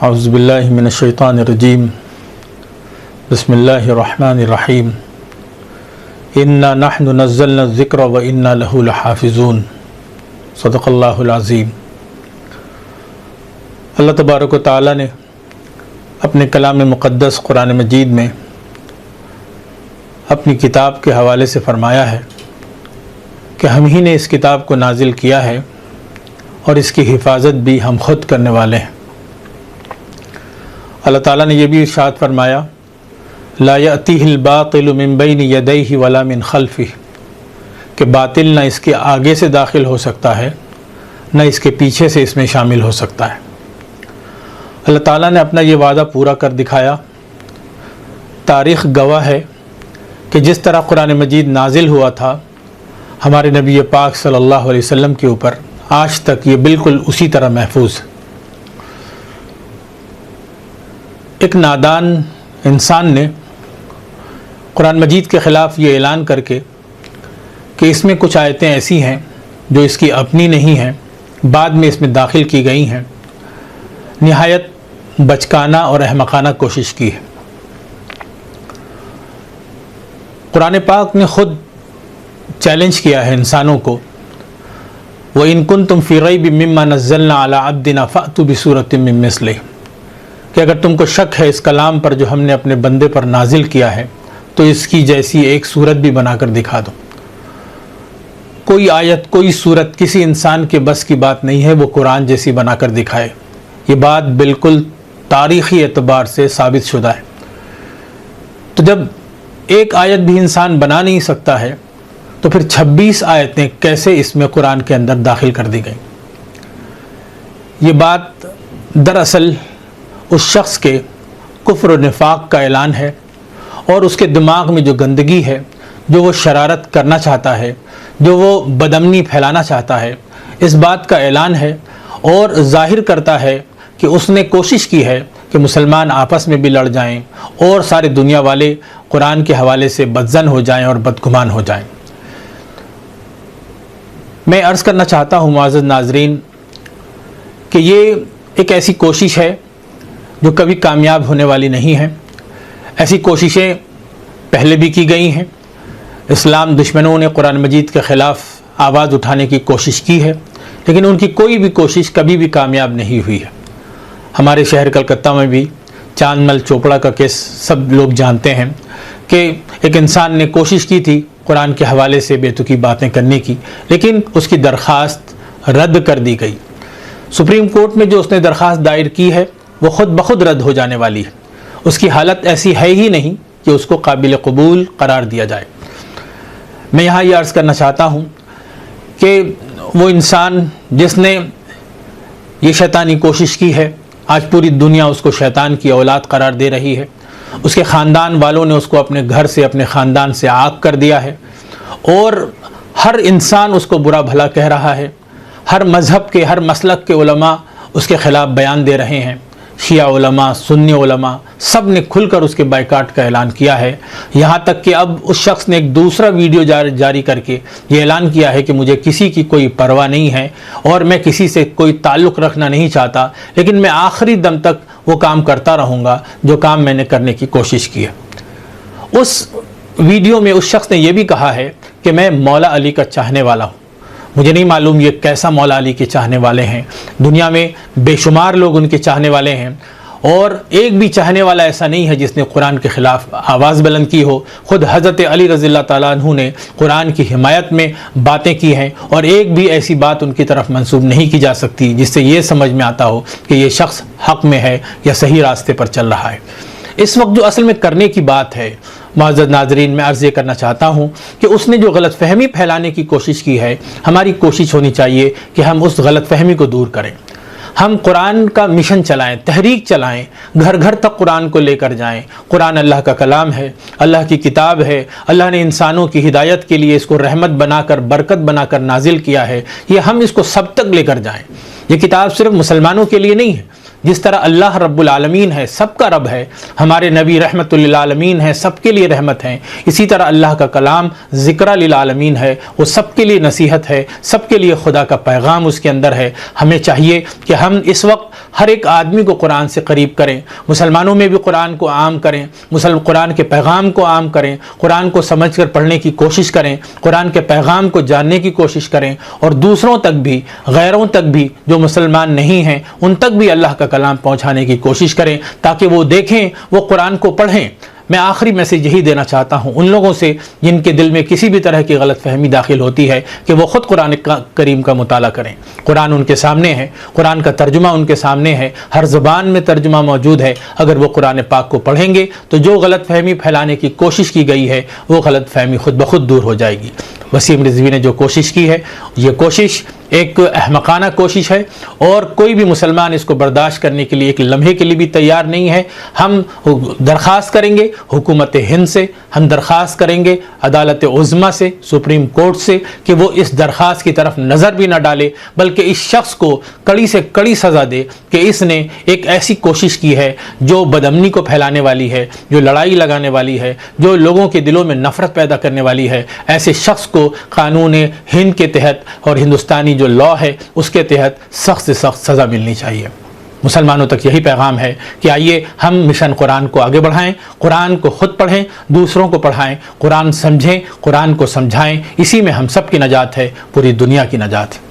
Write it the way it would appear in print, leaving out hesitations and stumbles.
اعوذ باللہ من الشیطان الرجیم بسم اللہ الرحمن الرحیم انا نحن نزلنا الذکر و انا لہ لحافظون صدق اللہ العظیم۔ اللہ تبارک و تعالیٰ نے اپنے کلام مقدس قرآن مجید میں اپنی کتاب کے حوالے سے فرمایا ہے کہ ہم ہی نے اس کتاب کو نازل کیا ہے اور اس کی حفاظت بھی ہم خود کرنے والے ہیں۔ اللہ تعالیٰ نے یہ بھی ارشاد فرمایا لا یأتیہ الباطل من بین یدیہ ولا من خلفہ، کہ باطل نہ اس کے آگے سے داخل ہو سکتا ہے نہ اس کے پیچھے سے اس میں شامل ہو سکتا ہے۔ اللہ تعالیٰ نے اپنا یہ وعدہ پورا کر دکھایا۔ تاریخ گواہ ہے کہ جس طرح قرآن مجید نازل ہوا تھا ہمارے نبی پاک صلی اللہ علیہ وسلم کے اوپر، آج تک یہ بالکل اسی طرح محفوظ ہے۔ ایک نادان انسان نے قرآن مجید کے خلاف یہ اعلان کر کے کہ اس میں کچھ آیتیں ایسی ہیں جو اس کی اپنی نہیں ہیں، بعد میں اس میں داخل کی گئی ہیں، نہایت بچکانہ اور احمقانہ کوشش کی ہے۔ قرآن پاک نے خود چیلنج کیا ہے انسانوں کو، وَإِن كُنتُمْ فِي رَيْبٍ مِّمَّا نَزَّلْنَا عَلَىٰ عَبْدِنَا فَأْتُوا بِسُورَةٍ مِّن مِّثْلِهِ، کہ اگر تم کو شک ہے اس کلام پر جو ہم نے اپنے بندے پر نازل کیا ہے تو اس کی جیسی ایک صورت بھی بنا کر دکھا دو۔ کوئی آیت، کوئی صورت کسی انسان کے بس کی بات نہیں ہے وہ قرآن جیسی بنا کر دکھائے۔ یہ بات بالکل تاریخی اعتبار سے ثابت شدہ ہے۔ تو جب ایک آیت بھی انسان بنا نہیں سکتا ہے تو پھر 26 آیتیں کیسے اس میں قرآن کے اندر داخل کر دی گئیں؟ یہ بات دراصل اس شخص کے کفر و نفاق کا اعلان ہے، اور اس کے دماغ میں جو گندگی ہے، جو وہ شرارت کرنا چاہتا ہے، جو وہ بدامنی پھیلانا چاہتا ہے، اس بات کا اعلان ہے، اور ظاہر کرتا ہے کہ اس نے کوشش کی ہے کہ مسلمان آپس میں بھی لڑ جائیں اور سارے دنیا والے قرآن کے حوالے سے بدظن ہو جائیں اور بدگمان ہو جائیں۔ میں عرض کرنا چاہتا ہوں معزز ناظرین کہ یہ ایک ایسی کوشش ہے جو کبھی کامیاب ہونے والی نہیں ہے۔ ایسی کوششیں پہلے بھی کی گئی ہیں۔ اسلام دشمنوں نے قرآن مجید کے خلاف آواز اٹھانے کی کوشش کی ہے، لیکن ان کی کوئی بھی کوشش کبھی بھی کامیاب نہیں ہوئی ہے۔ ہمارے شہر کلکتہ میں بھی چاند مل چوپڑا کا کیس سب لوگ جانتے ہیں کہ ایک انسان نے کوشش کی تھی قرآن کے حوالے سے بے تکی باتیں کرنے کی، لیکن اس کی درخواست رد کر دی گئی۔ سپریم کورٹ میں جو اس نے درخواست دائر کی ہے وہ خود بخود رد ہو جانے والی ہے۔ اس کی حالت ایسی ہے ہی نہیں کہ اس کو قابل قبول قرار دیا جائے۔ میں یہاں یہ عرض کرنا چاہتا ہوں کہ وہ انسان جس نے یہ شیطانی کوشش کی ہے، آج پوری دنیا اس کو شیطان کی اولاد قرار دے رہی ہے۔ اس کے خاندان والوں نے اس کو اپنے گھر سے، اپنے خاندان سے عاق کر دیا ہے، اور ہر انسان اس کو برا بھلا کہہ رہا ہے۔ ہر مذہب کے، ہر مسلک کے علماء اس کے خلاف بیان دے رہے ہیں۔ شیعہ علماء، سنی علماء سب نے کھل کر اس کے بائیکاٹ کا اعلان کیا ہے۔ یہاں تک کہ اب اس شخص نے ایک دوسرا ویڈیو جاری کر کے یہ اعلان کیا ہے کہ مجھے کسی کی کوئی پرواہ نہیں ہے اور میں کسی سے کوئی تعلق رکھنا نہیں چاہتا، لیکن میں آخری دم تک وہ کام کرتا رہوں گا جو کام میں نے کرنے کی کوشش کی ہے۔ اس ویڈیو میں اس شخص نے یہ بھی کہا ہے کہ میں مولا علی کا چاہنے والا ہوں۔ مجھے نہیں معلوم یہ کیسا مولا علی کے چاہنے والے ہیں۔ دنیا میں بے شمار لوگ ان کے چاہنے والے ہیں، اور ایک بھی چاہنے والا ایسا نہیں ہے جس نے قرآن کے خلاف آواز بلند کی ہو۔ خود حضرت علی رضی اللہ تعالیٰ عنہ نے قرآن کی حمایت میں باتیں کی ہیں، اور ایک بھی ایسی بات ان کی طرف منسوب نہیں کی جا سکتی جس سے یہ سمجھ میں آتا ہو کہ یہ شخص حق میں ہے یا صحیح راستے پر چل رہا ہے۔ اس وقت جو اصل میں کرنے کی بات ہے معزز ناظرین، میں عرض یہ کرنا چاہتا ہوں کہ اس نے جو غلط فہمی پھیلانے کی کوشش کی ہے، ہماری کوشش ہونی چاہیے کہ ہم اس غلط فہمی کو دور کریں۔ ہم قرآن کا مشن چلائیں، تحریک چلائیں، گھر گھر تک قرآن کو لے کر جائیں۔ قرآن اللہ کا کلام ہے، اللہ کی کتاب ہے۔ اللہ نے انسانوں کی ہدایت کے لیے اس کو رحمت بنا کر، برکت بنا کر نازل کیا ہے۔ یہ ہم اس کو سب تک لے کر جائیں۔ یہ کتاب صرف مسلمانوں کے لیے نہیں ہے، جس طرح اللہ رب العالمین ہے، سب کا رب ہے، ہمارے نبی رحمت للعالمین ہے، سب کے لیے رحمت ہیں، اسی طرح اللہ کا کلام ذکر للعالمین ہے، وہ سب کے لیے نصیحت ہے، سب کے لیے خدا کا پیغام اس کے اندر ہے۔ ہمیں چاہیے کہ ہم اس وقت ہر ایک آدمی کو قرآن سے قریب کریں، مسلمانوں میں بھی قرآن کو عام کریں، قرآن کے پیغام کو عام کریں، قرآن کو سمجھ کر پڑھنے کی کوشش کریں، قرآن کے پیغام کو جاننے کی کوشش کریں، اور دوسروں تک بھی، غیروں تک بھی جو مسلمان نہیں ہیں ان تک بھی اللہ کا کلام پہنچانے کی کوشش کریں تاکہ وہ دیکھیں، وہ قرآن کو پڑھیں۔ میں آخری میسیج یہی دینا چاہتا ہوں ان لوگوں سے جن کے دل میں کسی بھی طرح کی غلط فہمی داخل ہوتی ہے کہ وہ خود قرآن کریم کا مطالعہ کریں۔ قرآن ان کے سامنے ہے، قرآن کا ترجمہ ان کے سامنے ہے، ہر زبان میں ترجمہ موجود ہے۔ اگر وہ قرآن پاک کو پڑھیں گے تو جو غلط فہمی پھیلانے کی کوشش کی گئی ہے وہ غلط فہمی خود بخود دور ہو جائے گی۔ وسیم رضوی نے جو کوشش کی ہے، یہ کوشش ایک احمقانہ کوشش ہے، اور کوئی بھی مسلمان اس کو برداشت کرنے کے لیے ایک لمحے کے لیے بھی تیار نہیں ہے۔ ہم درخواست کریں گے حکومت ہند سے، ہم درخواست کریں گے عدالت عظمیٰ سے، سپریم کورٹ سے، کہ وہ اس درخواست کی طرف نظر بھی نہ ڈالے بلکہ اس شخص کو کڑی سے کڑی سزا دے کہ اس نے ایک ایسی کوشش کی ہے جو بدامنی کو پھیلانے والی ہے، جو لڑائی لگانے والی ہے، جو لوگوں کے دلوں میں نفرت پیدا کرنے والی ہے۔ ایسے شخص کو قانون ہند کے تحت اور ہندوستانی جو لا ہے اس کے تحت سخت سے سخت سزا ملنی چاہیے۔ مسلمانوں تک یہی پیغام ہے کہ آئیے ہم مشن قرآن کو آگے بڑھائیں، قرآن کو خود پڑھیں، دوسروں کو پڑھائیں، قرآن سمجھیں، قرآن کو سمجھائیں، اسی میں ہم سب کی نجات ہے، پوری دنیا کی نجات ہے۔